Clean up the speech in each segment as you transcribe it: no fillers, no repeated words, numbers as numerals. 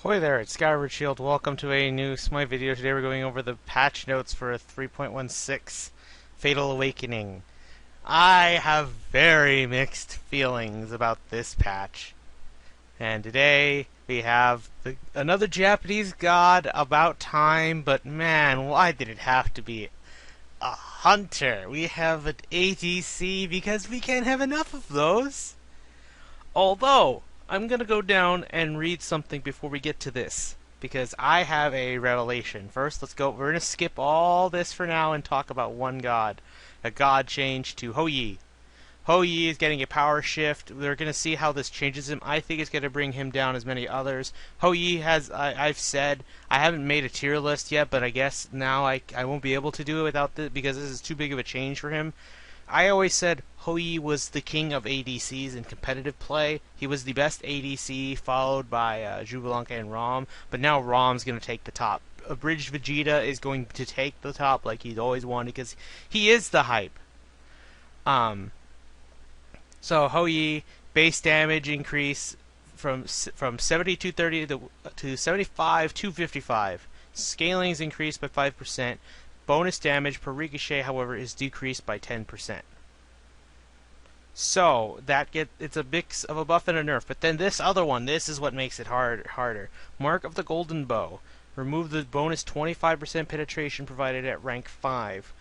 Hoi there, it's Skyward Shield. Welcome to a new Smite video. Today we're going over the patch notes for 3.16 Fatal Awakening. I have very mixed feelings about this patch. And today we have another Japanese god, about time, but man, why did it have to be a hunter? We have an ADC because we can't have enough of those. Although, I'm going to go down and read something before we get to this, because I have a revelation. First, we're going to skip all this for now and talk about one god. A god change to Hou-Yi. Hou-Yi is getting a power shift. We're going to see how this changes him. I think it's going to bring him down as many others. Hou-Yi has, I've said, I haven't made a tier list yet, but I guess now I won't be able to do it without this, because this is too big of a change for him. I always said Hou-Yi was the king of ADCs in competitive play. He was the best ADC, followed by Jubilanka and Rom, but now Rom's going to take the top. Abridged Vegeta is going to take the top like he's always wanted, because he is the hype. So Hou-Yi, base damage increase from 7230 to 75-255. Scaling's increased by 5%. Bonus damage per ricochet, however, is decreased by 10%. So it's a mix of a buff and a nerf. But then this other one, this is what makes it harder. Mark of the Golden Bow. Remove the bonus 25% penetration provided at rank 5.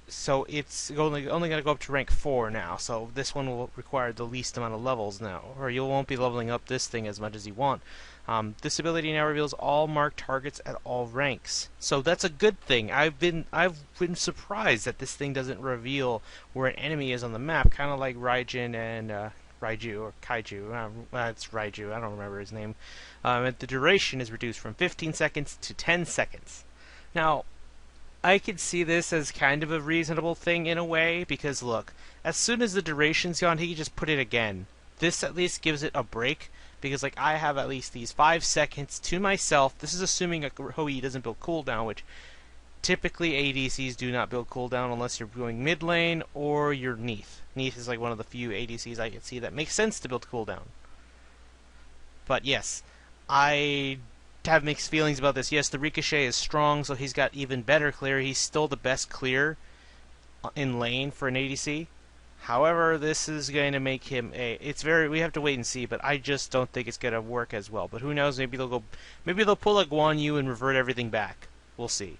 So it's only going to go up to rank 4 now. So this one will require the least amount of levels now, or you won't be leveling up this thing as much as you want. This ability now reveals all marked targets at all ranks. So that's a good thing. I've been surprised that this thing doesn't reveal where an enemy is on the map, kind of like Raijin and Raiju or Kaiju. It's Raiju. I don't remember his name. And the duration is reduced from 15 seconds to 10 seconds. Now, I could see this as kind of a reasonable thing in a way, because look, as soon as the duration's gone, he can just put it again. This at least gives it a break, because like I have at least these 5 seconds to myself. This is assuming a Hou-Yi doesn't build cooldown, which typically ADCs do not build cooldown unless you're going mid lane or you're Neath. Neath is like one of the few ADCs I can see that makes sense to build cooldown. But yes, I have mixed feelings about this. Yes, the ricochet is strong, so he's got even better clear. He's still the best clear in lane for an ADC. However, this is going to make him we have to wait and see, but I just don't think it's going to work as well. But who knows, maybe they'll pull a Guan Yu and revert everything back. We'll see.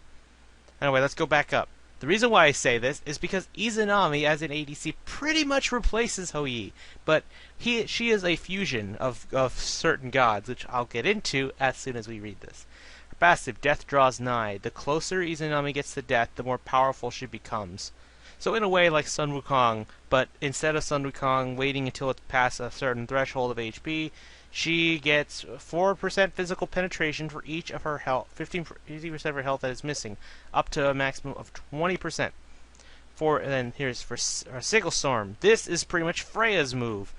Anyway, let's go back up. The reason why I say this is because Izanami as an ADC pretty much replaces Hou-Yi, but she is a fusion of certain gods, which I'll get into as soon as we read this. Her passive, Death Draws Nigh. The closer Izanami gets to death, the more powerful she becomes. So in a way like Sun Wukong, but instead of Sun Wukong waiting until it's past a certain threshold of HP, she gets 4% physical penetration for each of her health, 50% of her health that is missing, up to a maximum of 20%. Here's for Sickle Storm. This is pretty much Freya's move.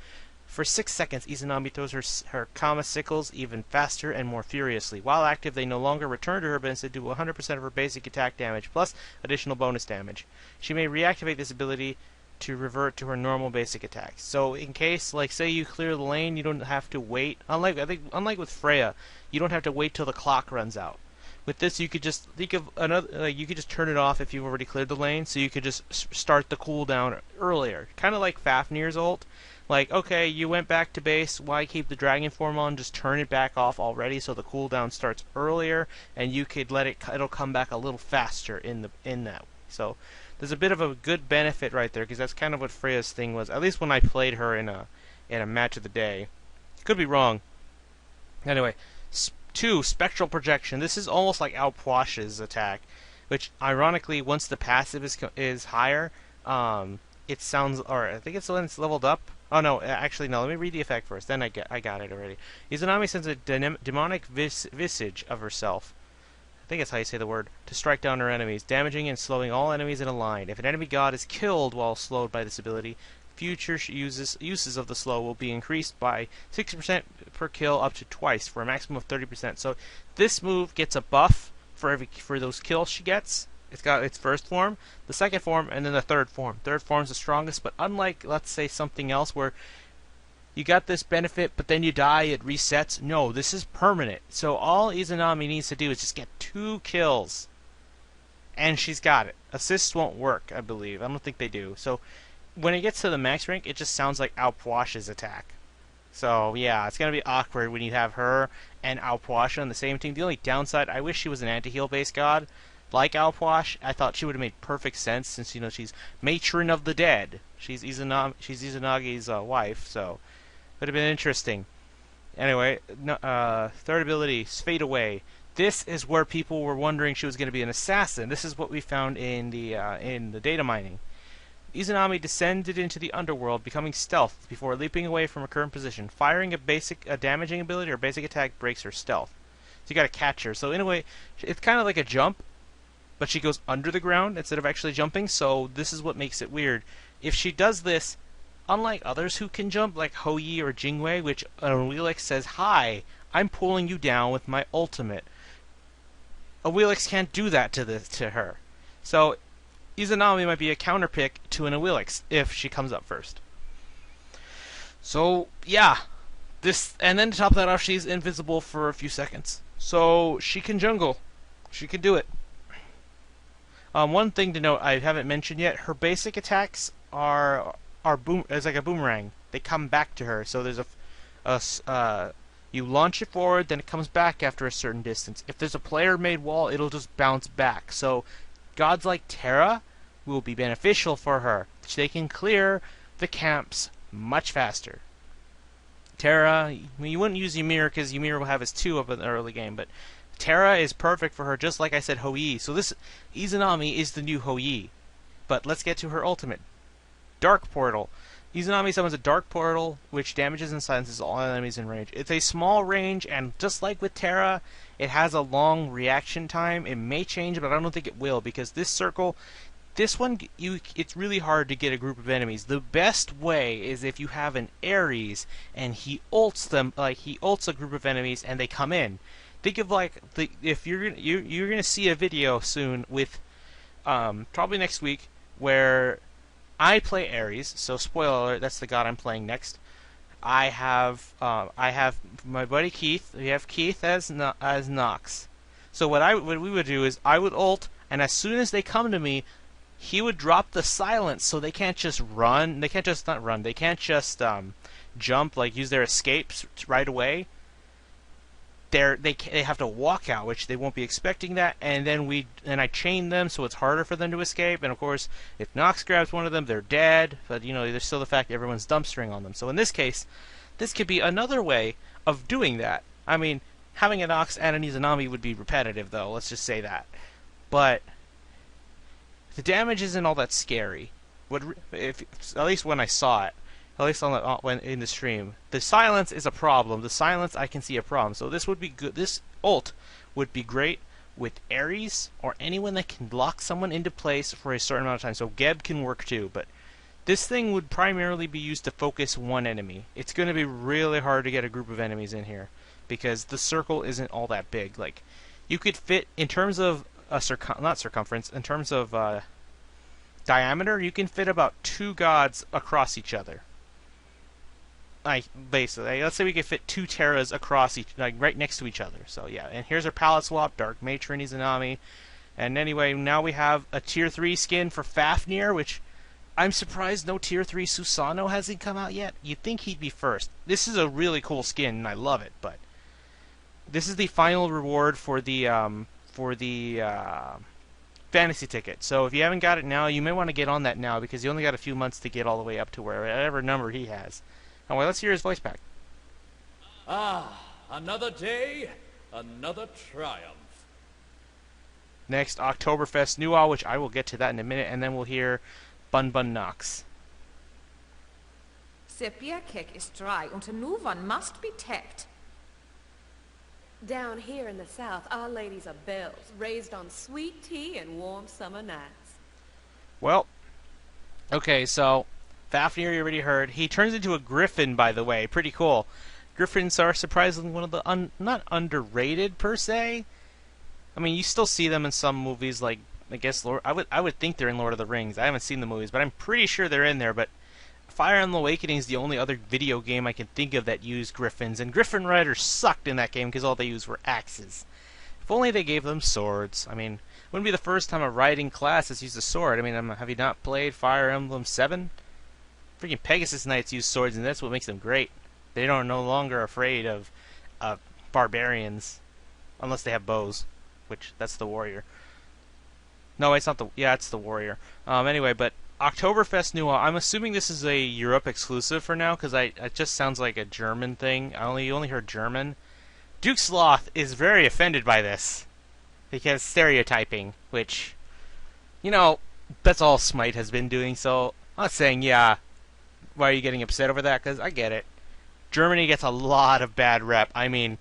For 6 seconds, Izanami throws her Kama sickles even faster and more furiously. While active, they no longer return to her, but instead do 100% of her basic attack damage, plus additional bonus damage. She may reactivate this ability to revert to her normal basic attacks. So in case, like, say you clear the lane, you don't have to wait. Unlike with Freya, you don't have to wait till the clock runs out. With this, you could just think of another. You could just turn it off if you've already cleared the lane, so you could just start the cooldown earlier, kind of like Fafnir's ult. Like, okay, you went back to base, why keep the dragon form on? Just turn it back off already, so the cooldown starts earlier, and you could it'll come back a little faster in that. So there's a bit of a good benefit right there, because that's kind of what Freya's thing was. At least when I played her in a match of the day. Could be wrong. Anyway, 2, Spectral Projection. This is almost like Alpoish's attack, which ironically, once the passive is higher, it sounds, or I think it's when it's leveled up. Oh no, actually no. Let me read the effect first. Then I got it already. Izanami sends a demonic visage of herself, I think that's how you say the word, to strike down her enemies, damaging and slowing all enemies in a line. If an enemy god is killed while slowed by this ability, future uses of the slow will be increased by 60% per kill up to twice, for a maximum of 30%. So this move gets a buff for those kills she gets. It's got its first form, the second form, and then the third form. Third form's the strongest, but unlike, let's say, something else where you got this benefit, but then you die, it resets. No, this is permanent. So all Izanami needs to do is just get 2 kills. And she's got it. Assists won't work, I believe. I don't think they do. So when it gets to the max rank, it just sounds like Alpwash's attack. So yeah, it's going to be awkward when you have her and Alpwash on the same team. The only downside, I wish she was an anti-heal based god like Alpwash. I thought she would have made perfect sense since, you know, she's matron of the dead. She's Izanagi's wife, so would have been interesting. Anyway, third ability, Fade Away. This is where people were wondering she was going to be an assassin. This is what we found in the data mining. Izanami descended into the underworld, becoming stealth before leaping away from her current position. Firing a damaging ability or basic attack breaks her stealth. So you got to catch her. So in a way, it's kind of like a jump, but she goes under the ground instead of actually jumping. So this is what makes it weird. If she does this, unlike others who can jump, like Hou-Yi or Jingwei, which Awilix says, "Hi, I'm pulling you down with my ultimate." Awilix can't do that to her. So Izanami might be a counter pick to an Awilix if she comes up first. So yeah, and then to top that off, she's invisible for a few seconds. So she can jungle. She can do it. One thing to note I haven't mentioned yet: her basic attacks are it's like a boomerang. They come back to her. So there's you launch it forward, then it comes back after a certain distance. If there's a player-made wall, it'll just bounce back. So gods like Terra will be beneficial for her. They can clear the camps much faster. Terra, you wouldn't use Ymir because Ymir will have his 2 up in the early game, but Terra is perfect for her, just like I said, Hou-Yi. So this Izanami is the new Hou-Yi. But let's get to her ultimate. Dark Portal. Izanami summons a Dark Portal, which damages and silences all enemies in range. It's a small range, and just like with Terra, it has a long reaction time. It may change, but I don't think it will, because this circle, this one, it's really hard to get a group of enemies. The best way is if you have an Ares, and he ults them, like he ults a group of enemies, and they come in. Think of like if you're gonna see a video soon with probably next week where I play Ares. So spoiler alert, that's the god I'm playing next. I have my buddy Keith. We have Keith as Nox. So what we would do is I would ult, and as soon as they come to me, he would drop the silence, so they can't just run. They can't just not run. They can't just jump, like use their escapes right away. They have to walk out, which they won't be expecting that, and then I chain them so it's harder for them to escape. And of course, if Nox grabs one of them, they're dead. But you know, there's still the fact that everyone's dumpstering on them. So in this case, this could be another way of doing that. I mean, having a Nox and an Izanami would be repetitive, though. Let's just say that. But the damage isn't all that scary. At least when I saw it. At least when in the stream, the silence is a problem. The silence I can see a problem. So this would be good. This ult would be great with Ares or anyone that can lock someone into place for a certain amount of time. So Geb can work too, but this thing would primarily be used to focus one enemy. It's going to be really hard to get a group of enemies in here because the circle isn't all that big. Like you could fit in terms of not circumference, in terms of diameter, you can fit about 2 gods across each other. Basically, let's say we could fit 2 Terras across right next to each other. So yeah, and here's our palette swap, Dark Matron, Izanami. And anyway, now we have a tier 3 skin for Fafnir, which I'm surprised no tier 3 Susano hasn't come out yet. You'd think he'd be first. This is a really cool skin, and I love it, but this is the final reward for the fantasy ticket. So if you haven't got it now, you may want to get on that now because you only got a few months to get all the way up to whatever number he has. Anyway, let's hear his voice back. Ah, another day, another triumph. Next, Oktoberfest Nual, which I will get to that in a minute, and then we'll hear Bun Bun Nox. Der Bierkeg is dry und a new one must be tapped. Down here in the south, our ladies are belles, raised on sweet tea and warm summer nights. Well, okay, so Fafnir, you already heard. He turns into a griffin, by the way. Pretty cool. Griffins are surprisingly one of the not underrated per se. I mean, you still see them in some movies, like I guess I would think they're in Lord of the Rings. I haven't seen the movies, but I'm pretty sure they're in there. But Fire Emblem Awakening is the only other video game I can think of that used griffins, and Griffin Riders sucked in that game because all they used were axes. If only they gave them swords. I mean, it wouldn't be the first time a riding class has used a sword. I mean, have you not played Fire Emblem 7? Freaking Pegasus Knights use swords, and that's what makes them great. They are no longer afraid of barbarians, unless they have bows, which that's the warrior. No, it's not the. Yeah, it's the warrior. Anyway, but Oktoberfest New. I'm assuming this is a Europe exclusive for now, because it just sounds like a German thing. You only heard German. Duke Sloth is very offended by this because stereotyping, which, that's all Smite has been doing. So I'm not saying, yeah, why are you getting upset over that? Because I get it. Germany gets a lot of bad rep. I mean,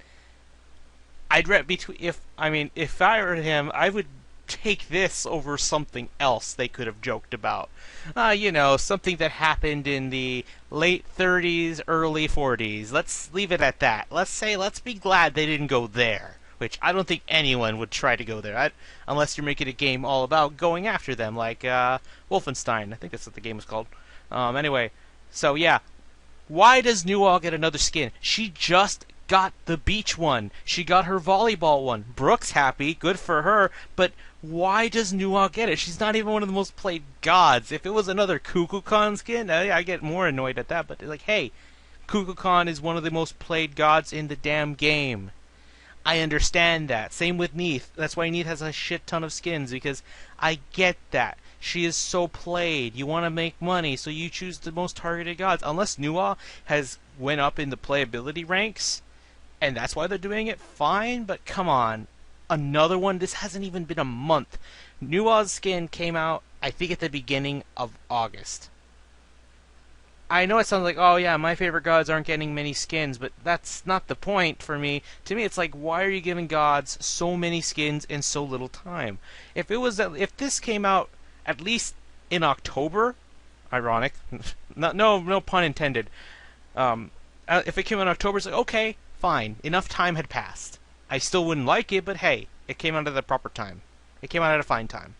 if I were him, I would take this over something else they could have joked about. Something that happened in the late 30s, early 40s. Let's leave it at that. Let's be glad they didn't go there, which I don't think anyone would try to go there, unless you're making a game all about going after them, like Wolfenstein. I think that's what the game was called. Anyway, so yeah. Why does Newall get another skin? She just got the beach one. She got her volleyball one. Brooke's happy, good for her, but why does Newall get it? She's not even one of the most played gods. If it was another Kukulkan skin, I get more annoyed at that, but like, hey, Kukulkan is one of the most played gods in the damn game. I understand that. Same with Neith. That's why Neith has a shit ton of skins, because I get that. She is so played. You want to make money, so you choose the most targeted gods. Unless Newall has went up in the playability ranks, and that's why they're doing it, fine, but come on. Another one? This hasn't even been a month. Newall's skin came out, I think, at the beginning of August. I know it sounds like, oh yeah, my favorite gods aren't getting many skins, but that's not the point for me. To me, it's like, why are you giving gods so many skins in so little time? If this came out at least in October, ironic, no pun intended. If it came out in October, it's like, okay, fine, enough time had passed. I still wouldn't like it, but hey, it came out at the proper time. It came out at a fine time.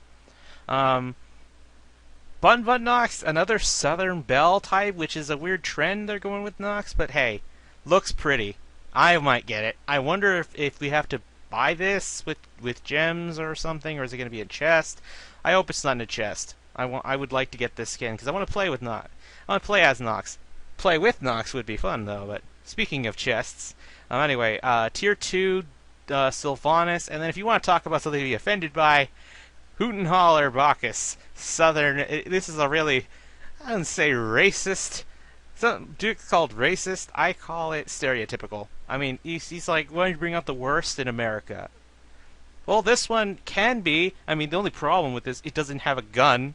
Bun Nox, another Southern Belle type, which is a weird trend they're going with Nox, but hey, looks pretty. I might get it. I wonder if we have to buy this with gems or something, or is it going to be a chest? I hope it's not in a chest. I would like to get this skin, because I want to play with Nox. I want to play as Nox. Play with Nox would be fun, though, but speaking of chests, anyway, Tier 2, Sylvanas, and then if you want to talk about something to be offended by, Hoot and Holler Bacchus. Southern. This is a really, I wouldn't say racist. Duke's called racist. I call it stereotypical. I mean, he's like, why don't you bring out the worst in America? Well, this one can be. I mean, the only problem with this, it doesn't have a gun.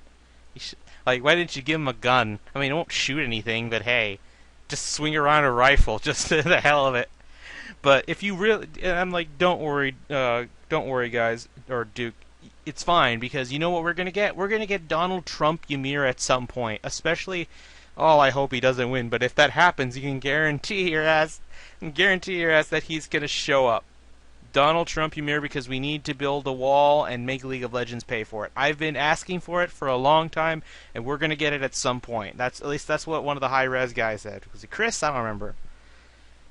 Like, why didn't you give him a gun? I mean, it won't shoot anything, but hey, just swing around a rifle, just for the hell of it. But if you really, I'm like, don't worry, guys, or Duke. It's fine, because you know what we're going to get? We're going to get Donald Trump Ymir at some point. Especially, I hope he doesn't win, but if that happens, you can guarantee your ass that he's going to show up. Donald Trump Ymir, because we need to build a wall and make League of Legends pay for it. I've been asking for it for a long time, and we're going to get it at some point. At least that's what one of the Hi Rez guys said. Was it Chris? I don't remember.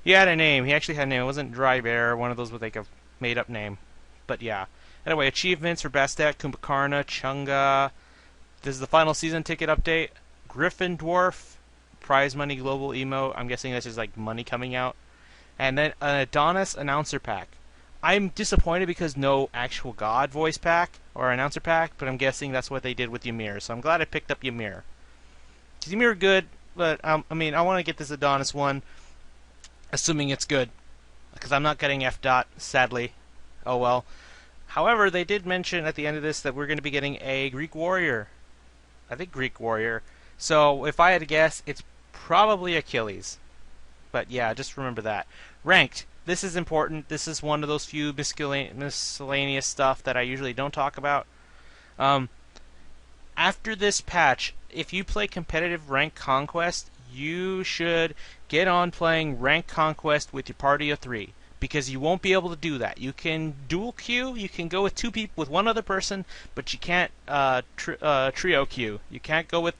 He had a name. He actually had a name. It wasn't Dry Bear, one of those with like a made-up name. But yeah. Anyway, achievements for Bastet, Kumbhakarna, Chunga. This is the final season ticket update. Griffin Dwarf, prize money global emote. I'm guessing this is like money coming out. And then an Adonis announcer pack. I'm disappointed because no actual god voice pack or announcer pack, but I'm guessing that's what they did with Ymir. So I'm glad I picked up Ymir. Ymir good, but I mean, I want to get this Adonis one, assuming it's good, because I'm not getting F dot, sadly. Oh well. However, they did mention at the end of this that we're going to be getting a Greek warrior. I think Greek warrior. So if I had to guess, it's probably Achilles. But yeah, just remember that. Ranked. This is important. This is one of those few miscellaneous stuff that I usually don't talk about. After this patch, if you play competitive Rank Conquest, you should get on playing Rank Conquest with your party of 3. because you won't be able to do that. You can dual queue, you can go with two people, with one other person, but you can't trio queue. You can't go with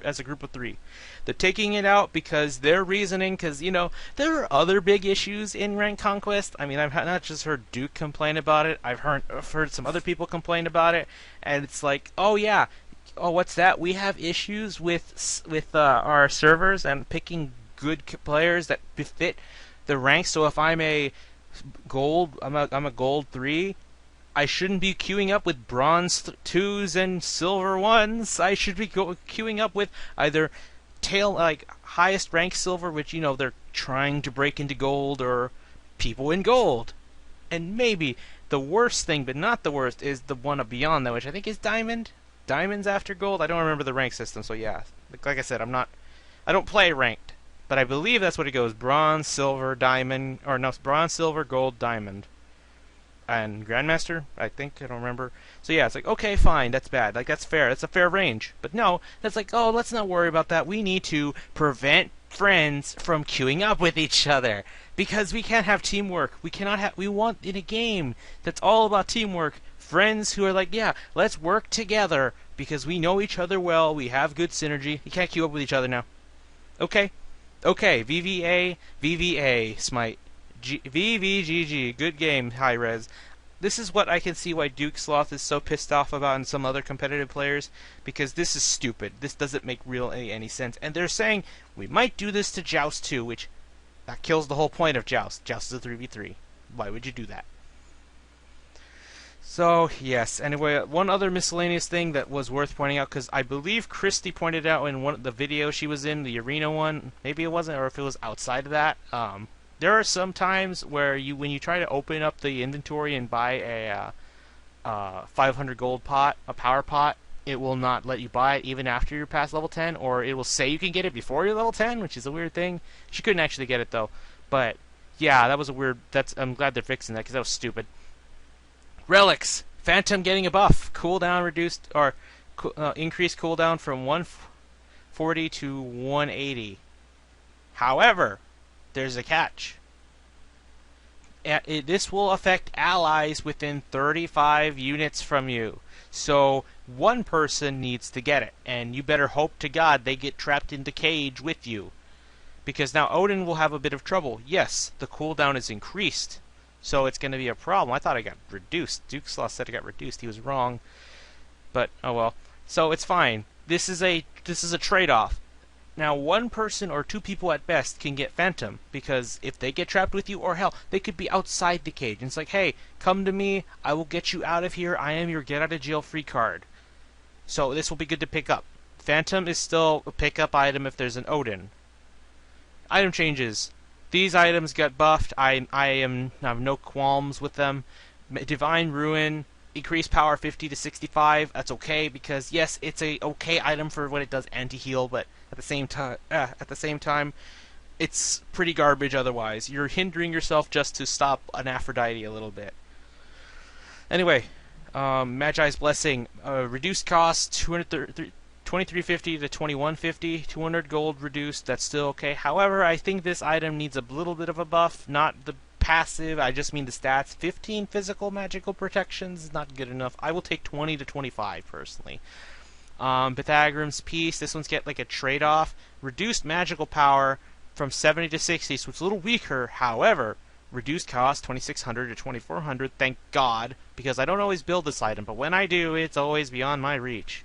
as a group of 3. They're taking it out because they're reasoning, because, you know, there are other big issues in Rank Conquest. I mean, I've not just heard Duke complain about it, I've heard some other people complain about it, and it's like, oh yeah, oh what's that? We have issues with our servers and picking good players that fit the ranks. So if I'm a gold, I'm a gold 3, I shouldn't be queuing up with bronze 2s and silver 1s. I should be queuing up with either highest rank silver, which, you know, they're trying to break into gold, or people in gold. And maybe the worst thing, but not the worst, is the one beyond that, which I think is diamond. Diamond's after gold. I don't remember the rank system, so yeah. Like I said, I don't play ranked, but I believe that's what it goes: bronze, silver, diamond, or no, bronze, silver, gold, diamond, and grandmaster, I think. I don't remember. So yeah, it's like, okay, fine, that's bad. Like, that's fair. That's a fair range. But no, that's like, oh, let's not worry about that. We need to prevent friends from queuing up with each other, because we can't have teamwork. We cannot have. We want, in a game that's all about teamwork, friends who are like, yeah, let's work together because we know each other well. We have good synergy. You can't queue up with each other now. Okay, VVA, VVA, Smite. VVGG, good game, Hi Rez. This is what I can see why Duke Sloth is so pissed off about and some other competitive players, because this is stupid. This doesn't make any sense. And they're saying, we might do this to Joust too, which, that kills the whole point of Joust. Joust is a 3v3. Why would you do that? So, yes. Anyway, one other miscellaneous thing that was worth pointing out, because I believe Christy pointed out in one of the videos she was in, the arena one, maybe it wasn't, or if it was outside of that, there are some times where when you try to open up the inventory and buy a 500 gold pot, a power pot, it will not let you buy it even after you're past level 10, or it will say you can get it before you're level 10, which is a weird thing. She couldn't actually get it though, but yeah, that was a weird. I'm glad they're fixing that, because that was stupid. Relics, Phantom getting a buff, cooldown reduced, or increased cooldown from 140 to 180. However, there's a catch. This will affect allies within 35 units from you. So one person needs to get it, and you better hope to God they get trapped in the cage with you. Because now Odin will have a bit of trouble. Yes, the cooldown is increased, so it's going to be a problem. I thought it got reduced. Duke Sloth said it got reduced. He was wrong. But, oh well. So it's fine. This is a trade-off. Now, one person or two people at best can get Phantom, because if they get trapped with you, or hell, they could be outside the cage. And it's like, hey, come to me, I will get you out of here, I am your get-out-of-jail-free card. So this will be good to pick up. Phantom is still a pickup item if there's an Odin. Item changes. These items got buffed. I have no qualms with them. Divine Ruin, increased power 50 to 65. That's okay, because yes, it's a okay item for what it does, anti-heal, but at the same time, it's pretty garbage otherwise. You're hindering yourself just to stop an Aphrodite a little bit. Anyway, Magi's Blessing, reduced cost 2350 to 2150, 200 gold reduced. That's still okay. However, I think this item needs a little bit of a buff, not the passive, I just mean the stats. 15 physical magical protections is not good enough. I will take 20 to 25 personally. Pythagorean's Peace, this one's get like a trade-off. Reduced magical power from 70 to 60, so it's a little weaker. However, reduced cost 2600 to 2400, thank God, because I don't always build this item, but when I do, it's always beyond my reach.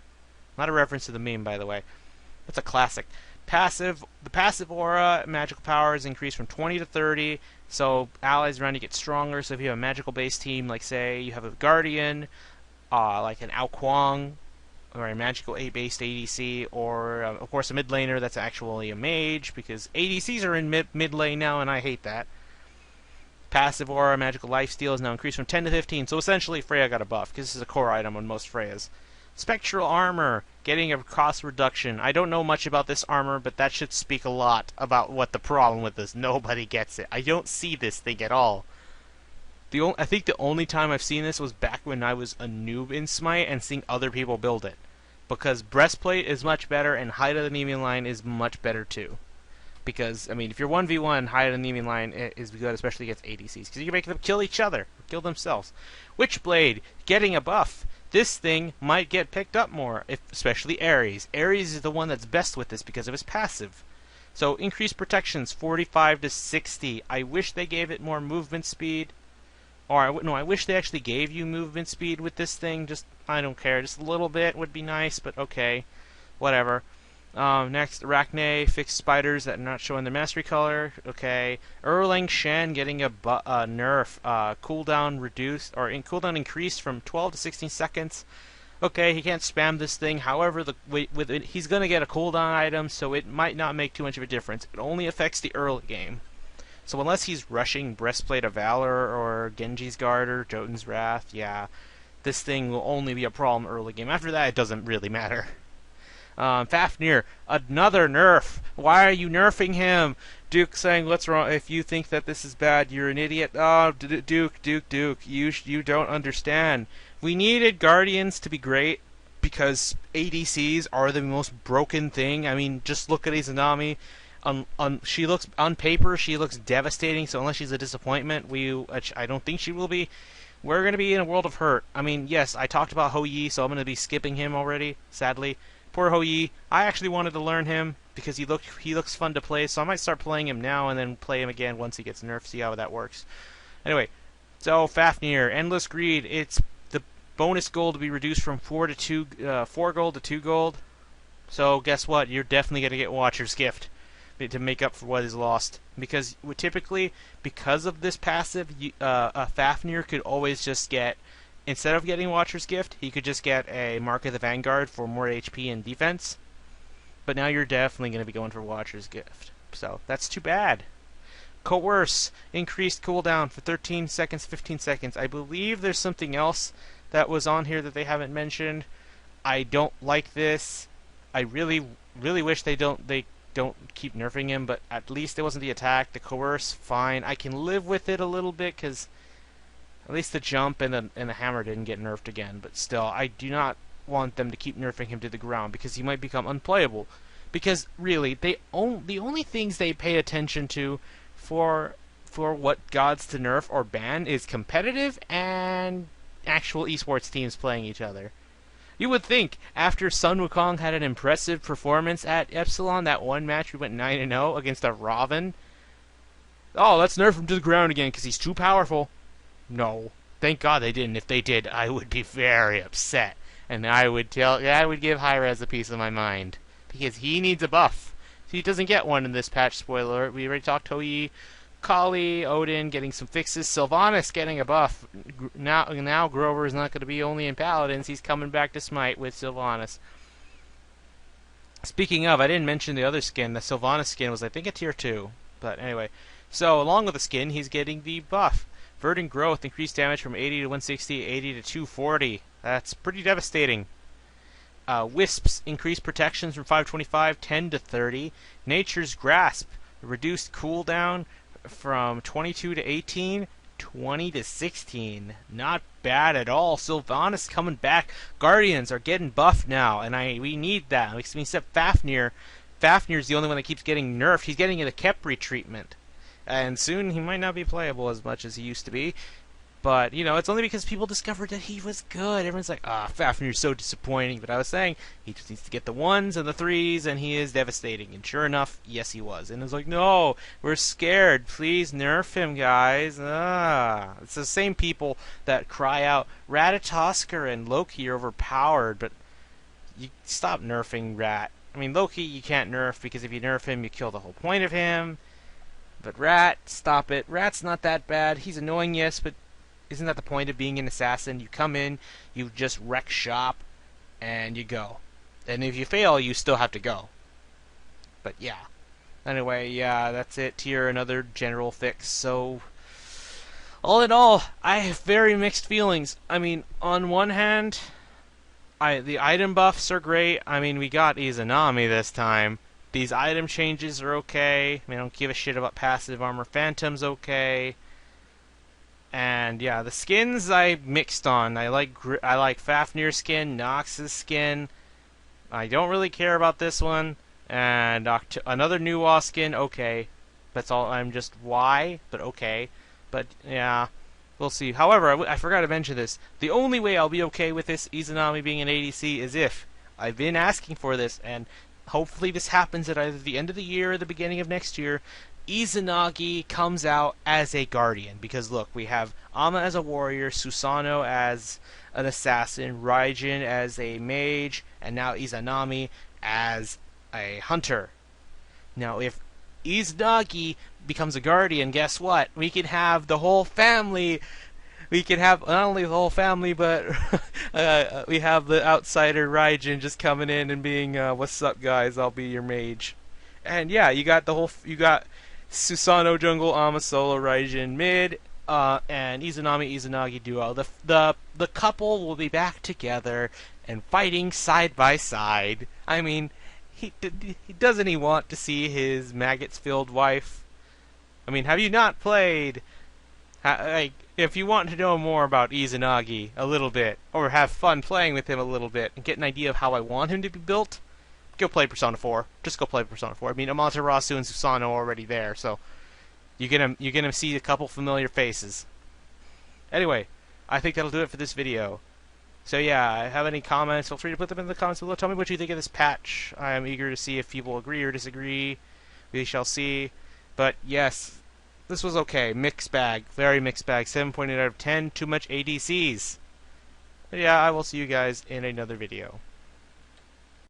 Not a reference to the meme, by the way. That's a classic. The passive aura magical power is increased from 20 to 30, so allies around you get stronger. So if you have a magical base team, like say you have a Guardian, like an Ao Kuang, or a magical based ADC, or of course a mid laner that's actually a mage, because ADCs are in mid lane now, and I hate that. Passive aura magical lifesteal is now increased from 10 to 15, so essentially Freya got a buff, because this is a core item on most Freyas. Spectral armor, getting a cost reduction. I don't know much about this armor, but that should speak a lot about what the problem with this. Nobody gets it. I don't see this thing at all. I think the only time I've seen this was back when I was a noob in Smite and seeing other people build it. Because breastplate is much better and height of the enemy line is much better too. Because, I mean, if you're 1v1, hide on the enemy line is good, especially against ADCs. Because you can make them kill each other, or kill themselves. Witchblade, getting a buff. This thing might get picked up more, especially Ares. Ares is the one that's best with this because of his passive. So, increased protections, 45 to 60. I wish they gave it more movement speed. Or, no, I wish they actually gave you movement speed with this thing. Just, I don't care. Just a little bit would be nice, but okay. Whatever. Next, Arachne, fixed spiders that are not showing their mastery color. Okay. Erlang Shen getting a nerf. Cooldown reduced, or cooldown increased from 12 to 16 seconds. Okay, he can't spam this thing. However, he's going to get a cooldown item, so it might not make too much of a difference. It only affects the early game. So unless he's rushing Breastplate of Valor or Genji's Guard or Jotun's Wrath, yeah, this thing will only be a problem early game. After that, it doesn't really matter. Fafnir, another nerf. Why are you nerfing him? Duke saying, what's wrong? If you think that this is bad, you're an idiot. Oh, Duke, you don't understand. We needed Guardians to be great because ADCs are the most broken thing. I mean, just look at Izanami. She looks, on paper, she looks devastating, so unless she's a disappointment, which I don't think she will be, we're going to be in a world of hurt. I mean, yes, I talked about Ho Yi, so I'm going to be skipping him already, sadly. Poor Ho Yi. I actually wanted to learn him because he looks fun to play, so I might start playing him now and then play him again once he gets nerfed, see how that works. Anyway, so Fafnir, Endless Greed, it's the bonus gold to be reduced from 4 gold to 2 gold. So guess what? You're definitely going to get Watcher's Gift to make up for what is lost. Because typically, because of this passive, Fafnir could always just get, instead of getting Watcher's Gift, he could just get a Mark of the Vanguard for more HP and defense. But now you're definitely going to be going for Watcher's Gift. So, that's too bad. Coerce, increased cooldown for 13 seconds, 15 seconds. I believe there's something else that was on here that they haven't mentioned. I don't like this. I really wish they don't keep nerfing him, but at least it wasn't the attack. The coerce, fine. I can live with it a little bit because at least the jump and the hammer didn't get nerfed again. But still, I do not want them to keep nerfing him to the ground because he might become unplayable. Because really, the only things they pay attention to for what gods to nerf or ban is competitive and actual esports teams playing each other. You would think, after Sun Wukong had an impressive performance at Epsilon, that one match we went 9-0 against a Raven, oh, let's nerf him to the ground again because he's too powerful. No. Thank God they didn't. If they did, I would be very upset. And I would give Hi Rez a piece of my mind. Because he needs a buff. He doesn't get one in this patch, spoiler alert. We already talked Toei, Kali, Odin getting some fixes, Sylvanas getting a buff. Now Grover is not going to be only in Paladins, he's coming back to Smite with Sylvanas. Speaking of, I didn't mention the other skin. The Sylvanas skin was, I think, a tier 2. But anyway, so along with the skin, he's getting the buff. Verdant Growth, increased damage from 80 to 160, 80 to 240. That's pretty devastating. Wisps, increased protections from 525, 10 to 30. Nature's Grasp, reduced cooldown from 22 to 18, 20 to 16. Not bad at all. Sylvanas coming back. Guardians are getting buffed now, and we need that. Except Fafnir. Fafnir's the only one that keeps getting nerfed. He's getting the Kepri treatment. And soon he might not be playable as much as he used to be. But, you know, it's only because people discovered that he was good. Everyone's like, Fafnir's so disappointing. But I was saying, he just needs to get the 1s and the 3s, and he is devastating. And sure enough, yes, he was. And it was like, no, we're scared. Please nerf him, guys. It's the same people that cry out, Ratatoskr and Loki are overpowered. But you stop nerfing Rat. I mean, Loki you can't nerf, because if you nerf him, you kill the whole point of him. But Rat, stop it. Rat's not that bad. He's annoying, yes, but isn't that the point of being an assassin? You come in, you just wreck shop, and you go. And if you fail, you still have to go. But yeah. Anyway, yeah, that's it. Tier another general fix. So, all in all, I have very mixed feelings. I mean, on one hand, the item buffs are great. I mean, we got Izanami this time. These item changes are okay. I mean, I don't give a shit about passive armor. Phantom's okay. And yeah, the skins I mixed on. I like Fafnir's skin, Nox's skin. I don't really care about this one. And another new skin, okay. That's all, I'm just, why? But okay. But, yeah, we'll see. However, I forgot to mention this. The only way I'll be okay with this Izanami being an ADC is if I've been asking for this, and hopefully this happens at either the end of the year or the beginning of next year. Izanagi comes out as a guardian, because look, we have Ama as a warrior, Susanoo as an assassin, Raijin as a mage, and now Izanami as a hunter. Now, if Izanagi becomes a guardian, guess what? We can have the whole family. We can have not only the whole family, but we have the outsider Raijin just coming in and being, "What's up, guys? I'll be your mage." And yeah, you got Susanoo jungle, Ama solo, Raijin mid, and Izanami Izanagi duo. The couple will be back together and fighting side by side. I mean, he doesn't he want to see his maggots-filled wife? I mean, have you not played? Like, if you want to know more about Izanagi a little bit, or have fun playing with him a little bit, and get an idea of how I want him to be built, go play Persona 4. Just go play Persona 4. I mean, Amaterasu and Susanoo are already there, so you're gonna see a couple familiar faces. Anyway, I think that'll do it for this video. So yeah, have any comments, feel free to put them in the comments below. Tell me what you think of this patch. I am eager to see if people agree or disagree. We shall see. But yes, this was okay. Mixed bag. Very mixed bag. 7.8 out of 10. Too much ADCs. But yeah, I will see you guys in another video.